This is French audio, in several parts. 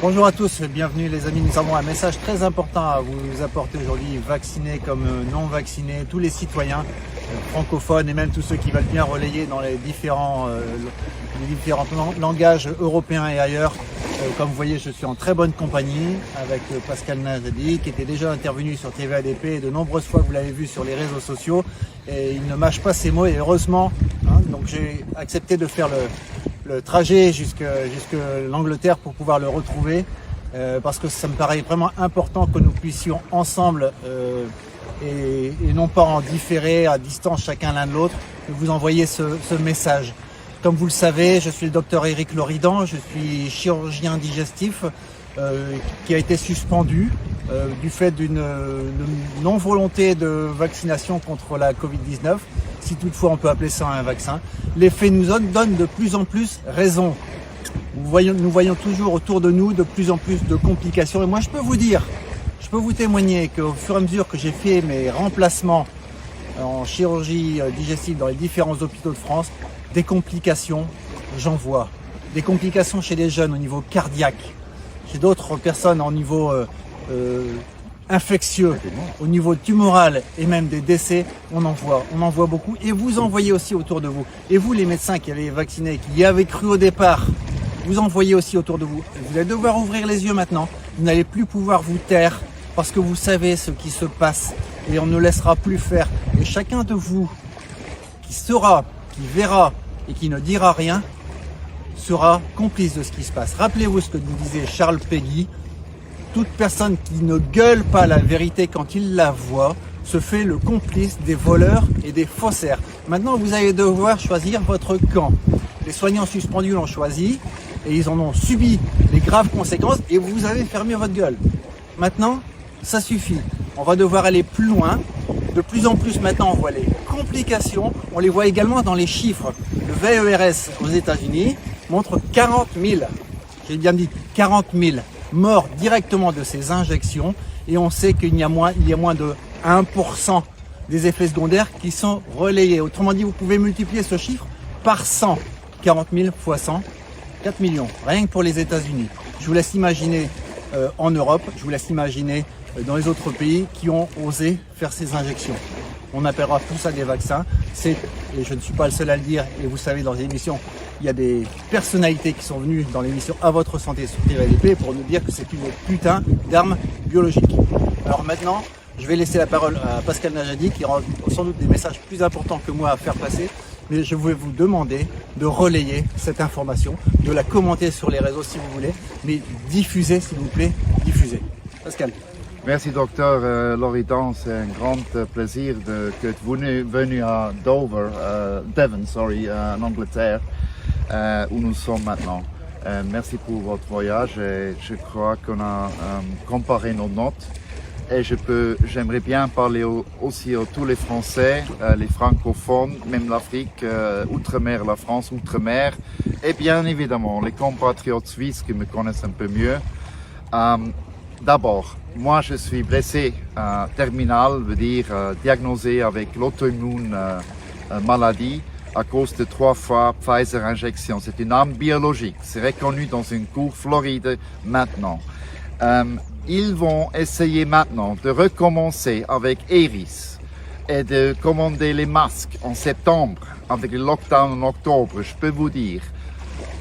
Bonjour à tous, bienvenue les amis. Nous avons un message très important à vous apporter aujourd'hui, vaccinés comme non vaccinés, tous les citoyens francophones et même tous ceux qui veulent bien relayer dans les différents langages européens et ailleurs. Comme vous voyez, je suis en très bonne compagnie avec Pascal Najadi qui était déjà intervenu sur TVADP et de nombreuses fois vous l'avez vu sur les réseaux sociaux et il ne mâche pas ses mots et heureusement, donc j'ai accepté de faire le trajet jusque l'Angleterre pour pouvoir le retrouver parce que ça me paraît vraiment important que nous puissions ensemble et non pas en différé à distance chacun l'un de l'autre, vous envoyer ce message. Comme vous le savez, je suis le docteur Éric Loridan, je suis chirurgien digestif qui a été suspendu du fait d'une non-volonté de vaccination contre la Covid-19, si toutefois on peut appeler ça un vaccin. Les faits nous donnent de plus en plus raison. Nous voyons toujours autour de nous de plus en plus de complications. Et moi je peux vous témoigner qu'au fur et à mesure que j'ai fait mes remplacements en chirurgie digestive dans les différents hôpitaux de France, des complications, j'en vois. Des complications chez les jeunes au niveau cardiaque, chez d'autres personnes au niveau infectieux, au niveau tumoral et même des décès, on en voit beaucoup. Et vous en voyez aussi autour de vous. Et vous, les médecins qui avez vacciné, qui y avez cru au départ, vous en voyez aussi autour de vous. Vous allez devoir ouvrir les yeux maintenant. Vous n'allez plus pouvoir vous taire parce que vous savez ce qui se passe et on ne laissera plus faire. Et chacun de vous qui saura, qui verra et qui ne dira rien, sera complice de ce qui se passe. Rappelez-vous ce que nous disait Charles Péguy, toute personne qui ne gueule pas la vérité quand il la voit se fait le complice des voleurs et des faussaires. Maintenant, vous allez devoir choisir votre camp. Les soignants suspendus l'ont choisi et ils en ont subi les graves conséquences et vous avez fermé votre gueule. Maintenant, ça suffit. On va devoir aller plus loin. De plus en plus maintenant, on voit les complications. On les voit également dans les chiffres. Le VERS aux États-Unis montre 40 000, j'ai bien dit 40 000 morts directement de ces injections. Et on sait qu'il y a moins de 1% des effets secondaires qui sont relayés. Autrement dit, vous pouvez multiplier ce chiffre par 100. 40 000 fois 100, 4 millions. Rien que pour les États-Unis. Je vous laisse imaginer en Europe, je vous laisse imaginer dans les autres pays qui ont osé faire ces injections. On appellera tout ça des vaccins. Et je ne suis pas le seul à le dire, et vous savez, dans les émissions, il y a des personnalités qui sont venues dans l'émission À votre santé sur TVADP pour nous dire que c'est une putain d'arme biologique. Alors maintenant, je vais laisser la parole à Pascal Najadi qui aura sans doute des messages plus importants que moi à faire passer. Mais je vais vous demander de relayer cette information, de la commenter sur les réseaux si vous voulez, mais diffusez s'il vous plaît, diffusez. Pascal. Merci docteur Loridan, c'est un grand plaisir que vous venu à Devon, en Angleterre, où nous sommes maintenant. Merci pour votre voyage et je crois qu'on a comparé nos notes. Et j'aimerais bien parler aussi à tous les Français, les francophones, même l'Afrique, outre-mer, la France, outre-mer, et bien évidemment les compatriotes suisses qui me connaissent un peu mieux. D'abord, moi je suis blessé terminal, veut dire diagnosé avec l'auto-immune maladie à cause de 3 fois Pfizer injection. C'est une arme biologique, c'est reconnu dans une cour Floride maintenant. Ils vont essayer maintenant de recommencer avec Eris et de commander les masques en septembre avec le lockdown en octobre. Je peux vous dire,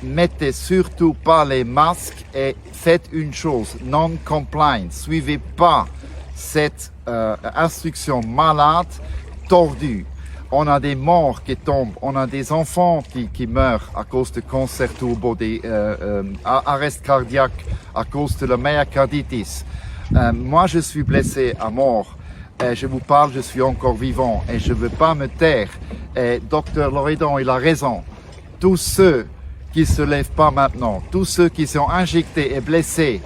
mettez surtout pas les masques et faites une chose, non-compliance. Suivez pas cette instruction malade, tordue. On a des morts qui tombent, on a des enfants qui meurent à cause de cancer turbo, des arrêts cardiaques à cause de la myocarditis. Moi, je suis blessé à mort. Je vous parle, je suis encore vivant et je ne veux pas me taire. Et Dr Loridan, il a raison. Tous ceux qui se lèvent pas maintenant, tous ceux qui sont injectés et blessés,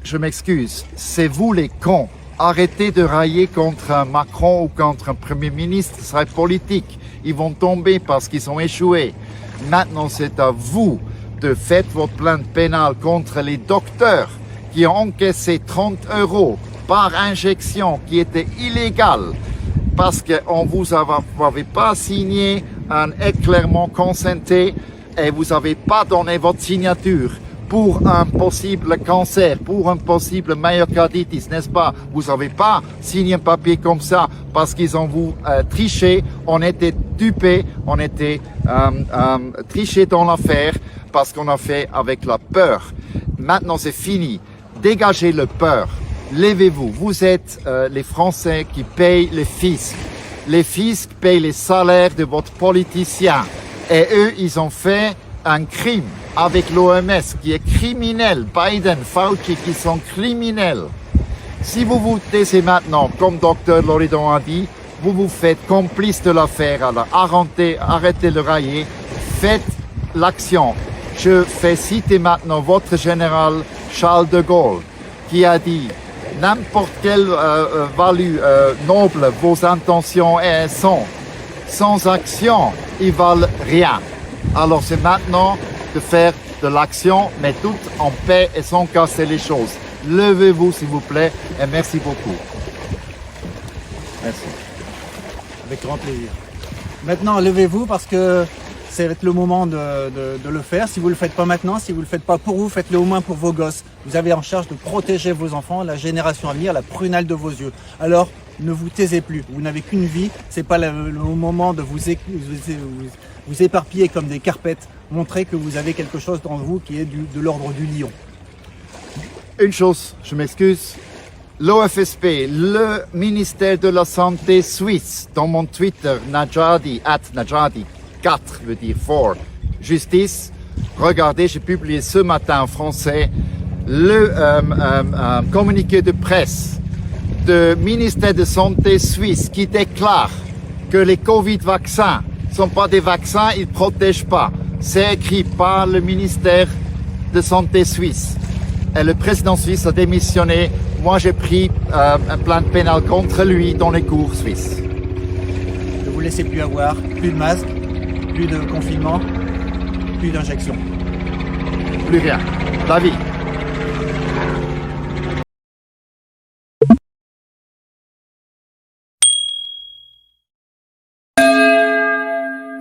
je m'excuse, c'est vous les cons. Arrêtez de railler contre un Macron ou contre un Premier ministre, ce serait politique. Ils vont tomber parce qu'ils ont échoué. Maintenant, c'est à vous de faire votre plainte pénale contre les docteurs qui ont encaissé 30 € par injection qui était illégale parce qu'on vous avait pas signé un éclairement consenté et vous n'avez pas donné votre signature pour un possible cancer, pour un possible myocarditis, n'est-ce pas? Vous n'avez pas signé un papier comme ça parce qu'ils ont vous triché, on était dupés, on était triché dans l'affaire parce qu'on a fait avec la peur. Maintenant c'est fini, dégagez le peur, levez-vous, vous êtes les Français qui payent les fiscs. Les fiscs payent les salaires de votre politicien et eux ils ont fait un crime avec l'OMS qui est criminel, Biden, Fauci qui sont criminels. Si vous vous taisez maintenant, comme Dr Loridon a dit, vous vous faites complice de l'affaire, alors arrêtez le railler, faites l'action. Je fais citer maintenant votre général Charles de Gaulle qui a dit n'importe quelle value noble vos intentions sont, sans action, ils valent rien. Alors c'est maintenant de faire de l'action, mais tout en paix et sans casser les choses. Levez-vous s'il vous plaît et merci beaucoup. Merci. Avec grand plaisir. Maintenant, levez-vous parce que c'est le moment de le faire. Si vous ne le faites pas maintenant, si vous ne le faites pas pour vous, faites-le au moins pour vos gosses. Vous avez en charge de protéger vos enfants, la génération à venir, la prunelle de vos yeux. Alors, ne vous taisez plus. Vous n'avez qu'une vie. C'est pas le moment de vous éparpiller comme des carpettes. Montrez que vous avez quelque chose dans vous qui est de l'ordre du lion. Une chose, je m'excuse. L'OFSP, le ministère de la Santé suisse, dans mon Twitter, Najadi, @Najadi, 4 veut dire 4, justice. Regardez, j'ai publié ce matin en français le communiqué de presse du ministère de Santé suisse qui déclare que les Covid-vaccins ne sont pas des vaccins, ils ne protègent pas. C'est écrit par le ministère de Santé suisse. Et le président suisse a démissionné. Moi, j'ai pris un plainte pénale contre lui dans les cours suisses. Ne vous laissez plus avoir, plus de masques, plus de confinement, plus d'injections. Plus rien. La vie.